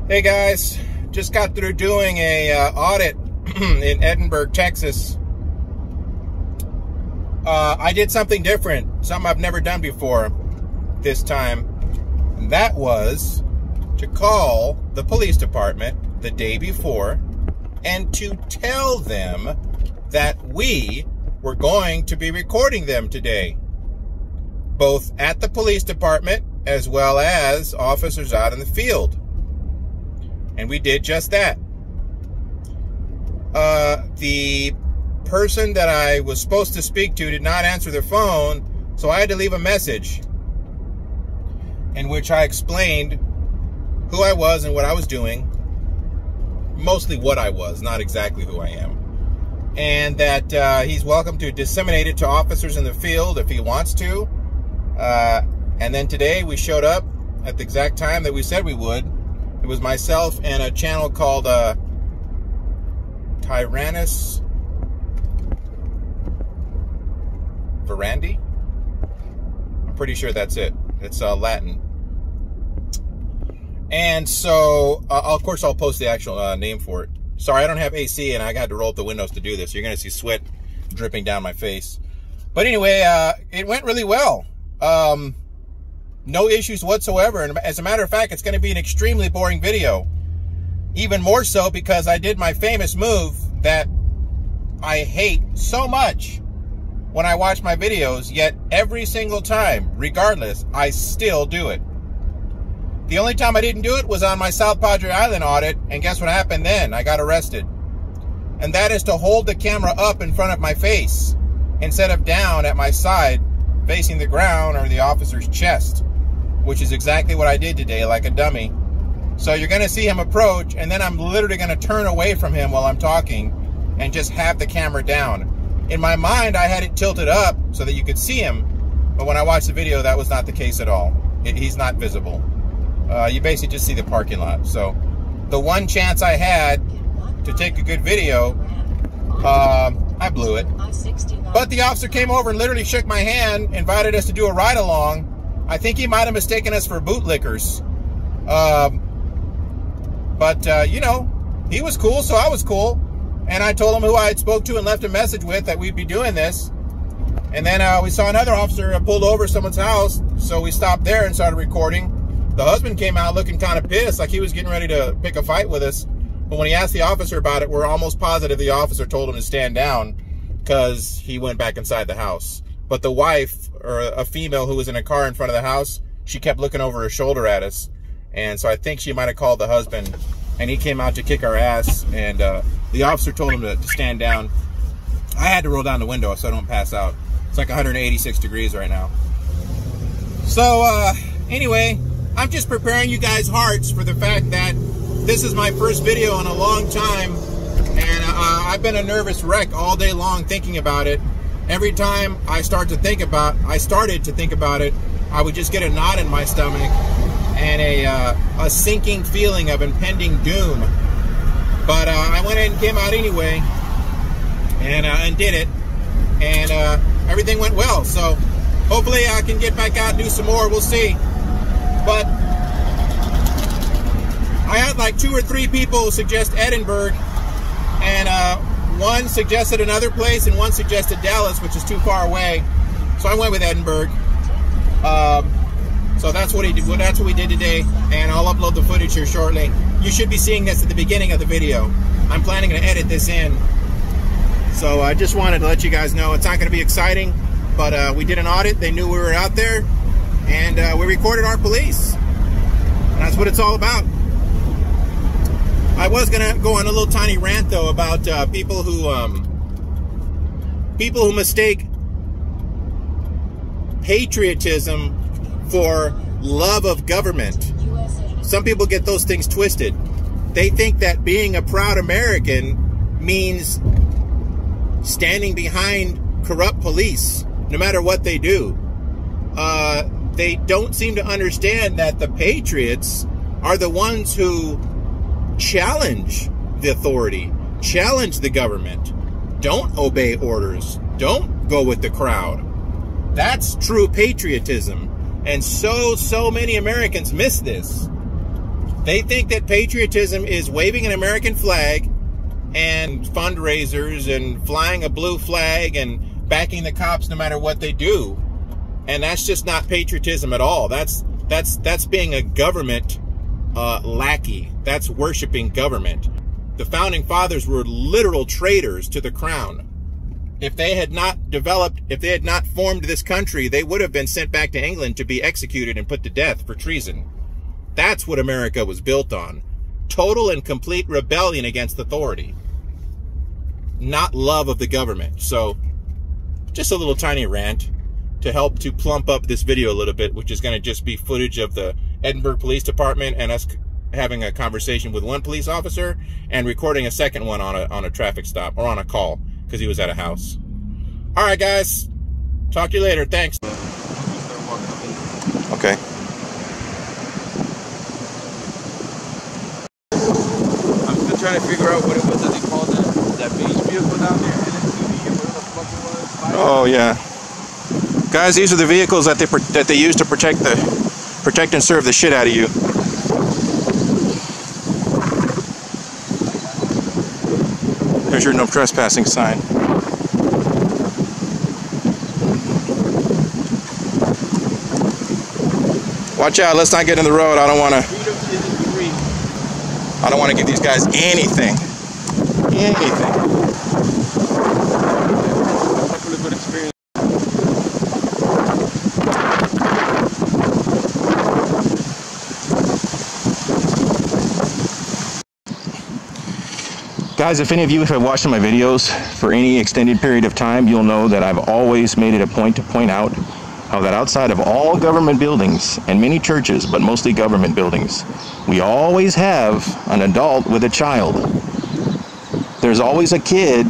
Hey guys, just got through doing a audit in Edinburg, Texas. I did something different, something I've never done before this time. And that was to call the police department the day before and to tell them that we were going to be recording them today, both at the police department as well as officers out in the field. And we did just that. The person that I was supposed to speak to did not answer their phone, so I had to leave a message in which I explained who I was and what I was doing. Mostly what I was, not exactly who I am. And that he's welcome to disseminate it to officers in the field if he wants to. And then today we showed up at the exact time that we said we would. It was myself and a channel called Tyrannus Verandi. I'm pretty sure that's it. It's Latin. And so, of course, I'll post the actual name for it. Sorry, I don't have AC, and I got to roll up the windows to do this. You're going to see sweat dripping down my face. But anyway, it went really well. No issues whatsoever. And as a matter of fact, it's going to be an extremely boring video. Even more so because I did my famous move that I hate so much when I watch my videos, yet every single time, regardless, I still do it. The only time I didn't do it was on my South Padre Island audit, and guess what happened then? I got arrested. And that is to hold the camera up in front of my face instead of down at my side, facing the ground or the officer's chest, which is exactly what I did today, like a dummy. So you're going to see him approach, and then I'm literally going to turn away from him while I'm talking and just have the camera down. In my mind, I had it tilted up so that you could see him, but when I watched the video, that was not the case at all. He's not visible. You basically just see the parking lot. So the one chance I had to take a good video, I blew it. But the officer came over and literally shook my hand, invited us to do a ride along. I think he might have mistaken us for bootlickers. But you know, he was cool, so I was cool. And I told him who I had spoke to and left a message with that we'd be doing this. And then we saw another officer pulled over someone's house, so we stopped there and started recording. The husband came out looking kind of pissed, like he was getting ready to pick a fight with us. But when he asked the officer about it, we're almost positive the officer told him to stand down because he went back inside the house. But the wife, or a female who was in a car in front of the house, she kept looking over her shoulder at us. And so I think she might have called the husband, and he came out to kick our ass. And the officer told him to stand down. I had to roll down the window so I don't pass out. It's like 186 degrees right now. So anyway, I'm just preparing you guys' hearts for the fact that this is my first video in a long time. And I've been a nervous wreck all day long thinking about it. Every time I started to think about it, I would just get a knot in my stomach and a sinking feeling of impending doom. But I went in and came out anyway, and did it, and everything went well. So hopefully I can get back out and do some more. We'll see. But I had like 2 or 3 people suggest Edinburg, and one suggested another place, and one suggested Dallas, which is too far away. So I went with Edinburg. So that's what he did. That's what we did today, and I'll upload the footage here shortly. You should be seeing this at the beginning of the video. I'm planning to edit this in. So I just wanted to let you guys know it's not going to be exciting, but we did an audit. They knew we were out there, and we recorded our police. And that's what it's all about. I was gonna go on a little tiny rant though about people who mistake patriotism for love of government. Some people get those things twisted. They think that being a proud American means standing behind corrupt police, no matter what they do. They don't seem to understand that the patriots are the ones who challenge the authority, challenge the government, don't obey orders, don't go with the crowd. That's true patriotism. And so many Americans miss this. They think that patriotism is waving an American flag and fundraisers and flying a blue flag and backing the cops no matter what they do. And that's just not patriotism at all. That's being a government lackey. That's worshiping government. The founding fathers were literal traitors to the crown. If they had not formed this country, they would have been sent back to England to be executed and put to death for treason. That's what America was built on. Total and complete rebellion against authority. Not love of the government. So, just a little tiny rant to help to plump up this video a little bit, which is going to just be footage of the Edinburgh Police Department and us having a conversation with one police officer and recording a second one on a traffic stop or on a call because he was at a house. All right, guys. Talk to you later. Thanks. Okay. I'm still trying to figure out what it was that they called that beige vehicle down there, NSUV, or whatever the fuck it was. Oh yeah, guys, these are the vehicles that they use to protect and serve the shit out of you. There's your no trespassing sign. Watch out, let's not get in the road. I don't want to give these guys anything. Guys, if any of you have watched my videos for any extended period of time, you'll know that I've always made it a point to point out how that outside of all government buildings and many churches, but mostly government buildings, we always have an adult with a child. There's always a kid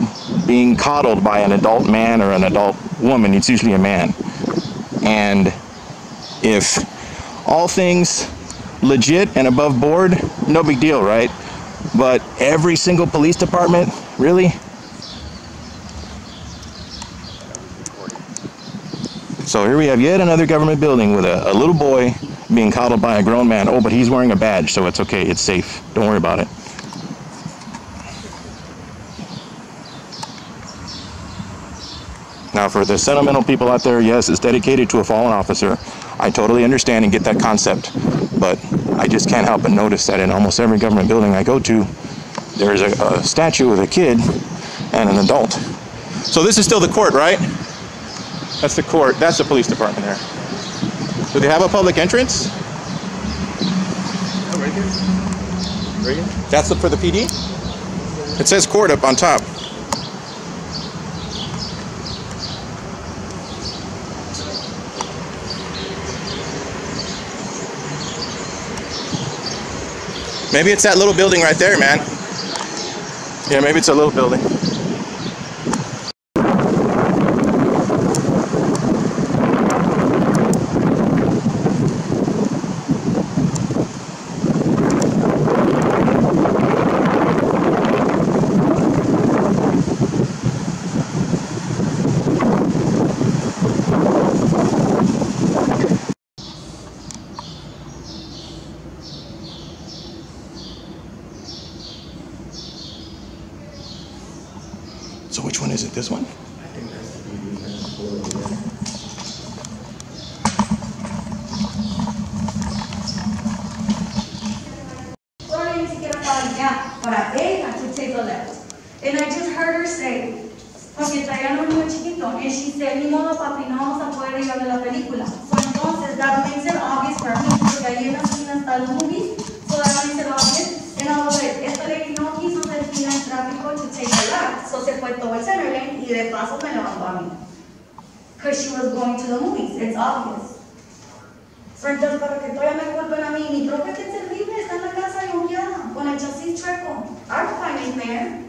being coddled by an adult man or an adult woman. It's usually a man. And if all things legit and above board, no big deal, right? But every single police department, really? So here we have yet another government building with a little boy being coddled by a grown man. Oh, but he's wearing a badge, so it's okay. It's safe. Don't worry about it. Now, for the sentimental people out there, yes, it's dedicated to a fallen officer. I totally understand and get that concept. But I just can't help but notice that in almost every government building I go to, there's a statue of a kid and an adult. So this is still the court, right? That's the court. That's the police department there. Do they have a public entrance? Oh, right here. Right here. That's for the PD? It says court up on top. Maybe it's that little building right there, man. Yeah, maybe it's a little building. So which one is it? This one? I think that's the BB. Todavía ni siquiera estaba allá para ella to take a left. And I just heard her say, porque traían un niño chiquito, and she said, ni modo papi, no vamos a poder ir a ver la película. So entonces, that makes it obvious for me, porque ahí en la esquina está el movie, so that makes it obvious. And I was like, esta lady no quiso detener el tráfico to take a left, so se fue todo el center lane y de paso me levantó a mí. Because she was going to the movies, it's obvious. So entonces, para que todavía me culpen a mí, mi troca que es terrible, está en la casa lluvia, con el chasis chueco. Our fine is there.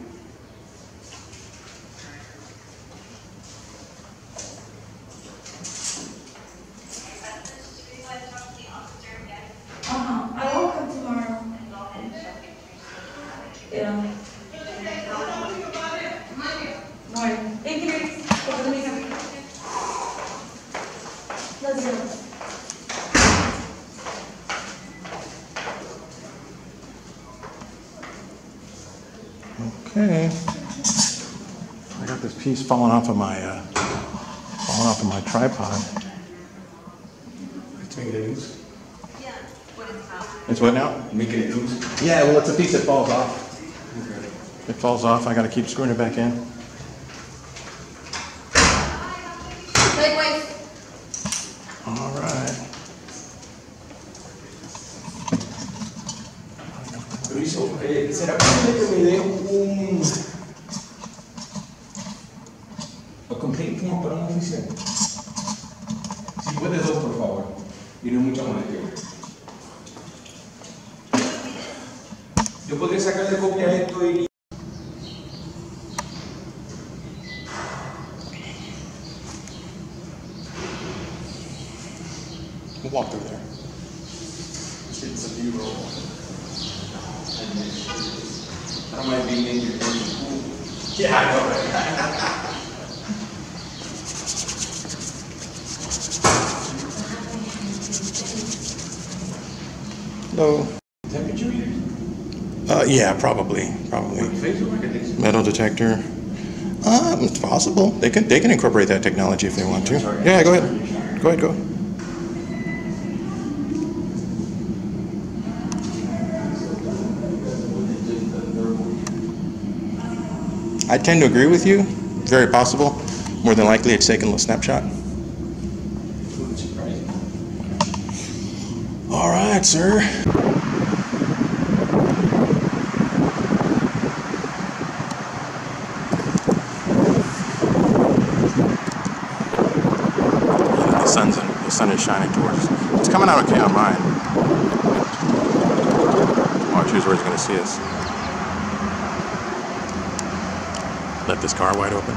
I will come tomorrow. Yeah. Bueno, thank you. Let's go. Okay. I got this piece falling off of my tripod. Let's make it loose. Yeah, what it's about. It's what now? Making it loose. Yeah, well, it's a piece that falls off. It falls off. I got to keep screwing it back in. All right. Luis, ¿será posible que me dé a complaint form para un oficial? Si puedes dos, por favor. Y no mucha molestia. Yo podría sacarle copia a esto y... We'll walk through there. It's a B-roll. I don't mind being in your pool. Yeah, I know, right? Hello. Temperature reader? Yeah, probably. Metal detector. It's possible. They can incorporate that technology if they want to. Yeah, go ahead. Go. I tend to agree with you. Very possible. More than likely, it's taken a snapshot. All right, sir. The sun is shining towards us. It's coming out okay on mine. Watch who's where he's going to see us. Left this car wide open.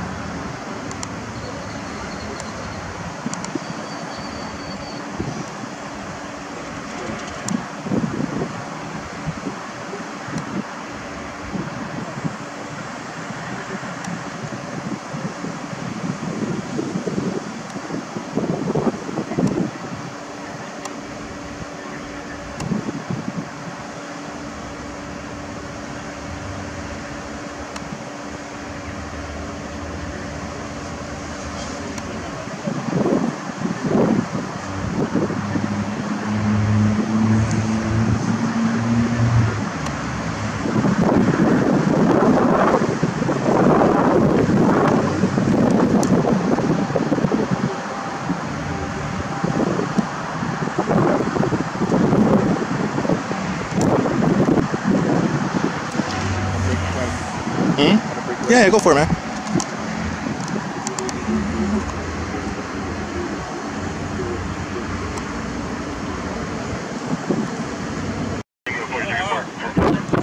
Yeah, go for it, man.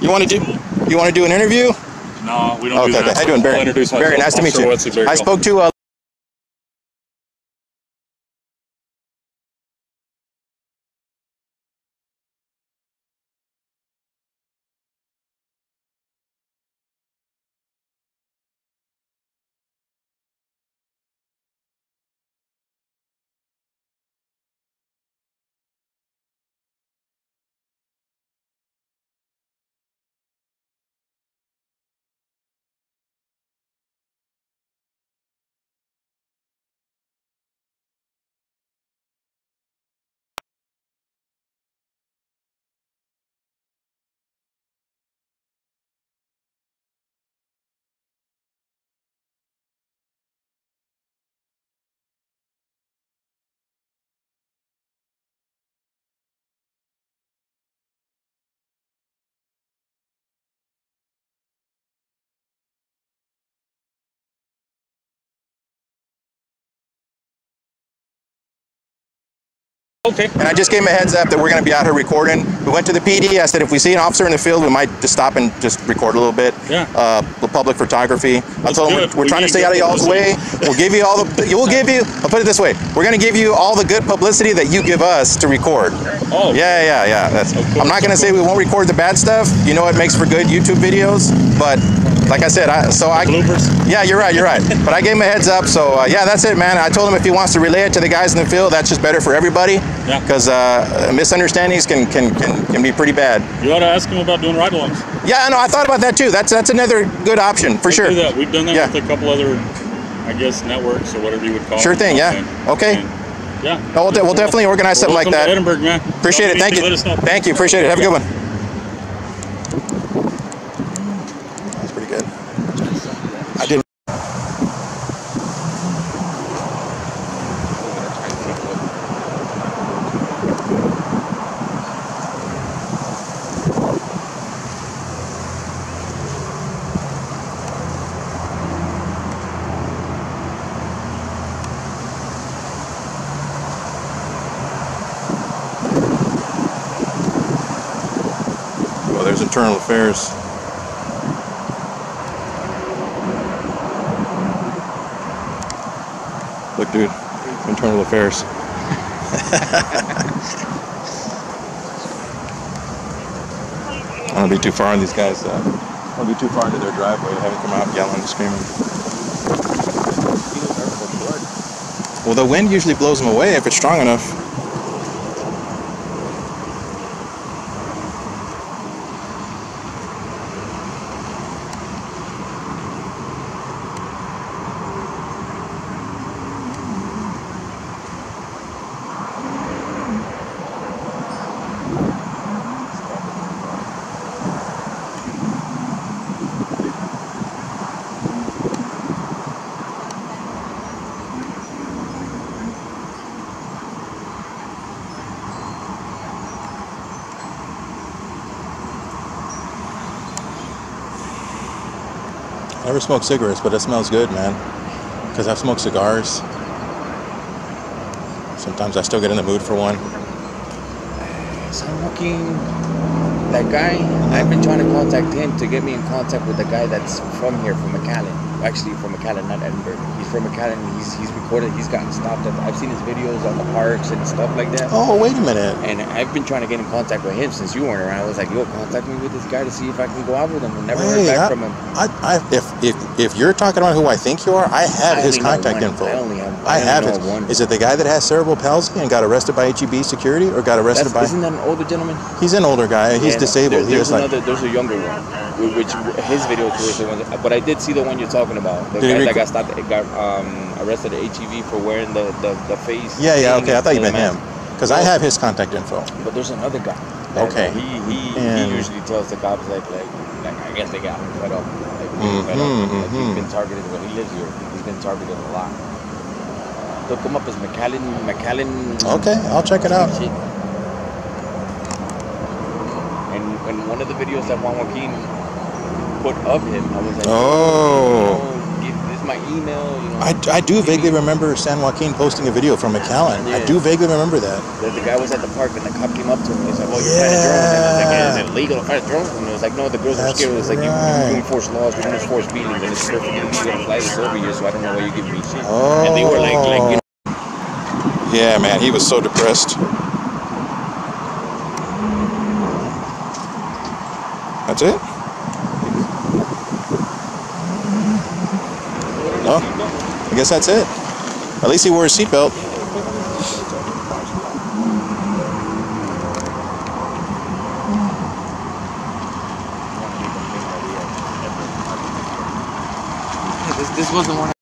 You want to do an interview? No, we don't do that. Okay. How you doing, Barry? Barry, nice to meet you. I spoke to Okay. And I just gave him a heads up that we're going to be out here recording. We went to the PD. I said if we see an officer in the field, we might just stop and just record a little bit. Yeah. Public photography. I told him we're trying to stay out of y'all's way. We'll give you all the. I'll put it this way. We're going to give you all the good publicity that you give us to record. Oh. Yeah. I'm not going to say we won't record the bad stuff. You know, it makes for good YouTube videos, but like I said, bloopers. Yeah, you're right. But I gave him a heads up. So yeah, that's it, man. I told him if he wants to relay it to the guys in the field, that's just better for everybody. Yeah. Because misunderstandings can be pretty bad. You ought to ask him about doing ride-alongs. Yeah, I know. I thought about that too. That's another good option for sure. Do that. We've done that Yeah. with a couple other, I guess, networks or whatever you would call Sure them. thing. Yeah. And- Okay. and, yeah. No, we'll definitely organize something like Welcome that. to Edinburgh, man. Appreciate it. Thank you. Let us know. Thank you. Appreciate it. Have a good one. That's pretty good. I didn't. Well, there's internal affairs. Look, dude, internal affairs. I don't want to be too far on these guys. I don't want to be too far into their driveway, having come out yelling and screaming. Well, the wind usually blows them away if it's strong enough. I never smoked cigarettes, but it smells good, man. Because I've smoked cigars. Sometimes I still get in the mood for one. San Joaquin, that guy, I've been trying to contact him to get me in contact with the guy that's from here, from McAllen. Actually, from McAllen, not Edinburgh. He's from McAllen. He's recorded. He's gotten stopped. I've seen his videos on the parks and stuff like that. Oh, wait a minute. And I've been trying to get in contact with him since you weren't around. I was like, yo, contact me with this guy to see if I can go out with him. And never heard back from him. If you're talking about who I think you are, I have his contact info. I have his. Is it the guy that has cerebral palsy and got arrested by HEB security, or got arrested by? Isn't that an older gentleman? He's an older guy. He's disabled. There's a younger one, which his videos were the ones. But I did see the one you're talking about. The guy that got stopped, got arrested at HEB for wearing the face. Yeah. Okay, I thought you meant him, because I have his contact info. But there's another guy. Okay. He usually tells the cops like I guess they got him fed up. He's been targeted. Well, he lives here. He's been targeted a lot. Look him up as McAllen. Okay, I'll check it out. And one of the videos that Juan Joaquin put of him, I was like, this is my email. You know, I do vaguely remember San Joaquin posting a video from McAllen. Yeah. I do vaguely remember that. The guy was at the park and the cop came up to him and he was like, oh, you're flying a drone. And I was like, is it illegal to fly a drone? And it was like, no, the girls were scared. It was like, you're doing forced laws, you're doing forced beatings, and it's perfectly legal to fly this over here, so I don't know why you're giving me shit. And they were like, you know. Yeah, man, he was so depressed. That's it? No, I guess that's it. At least he wore his seatbelt. This wasn't one.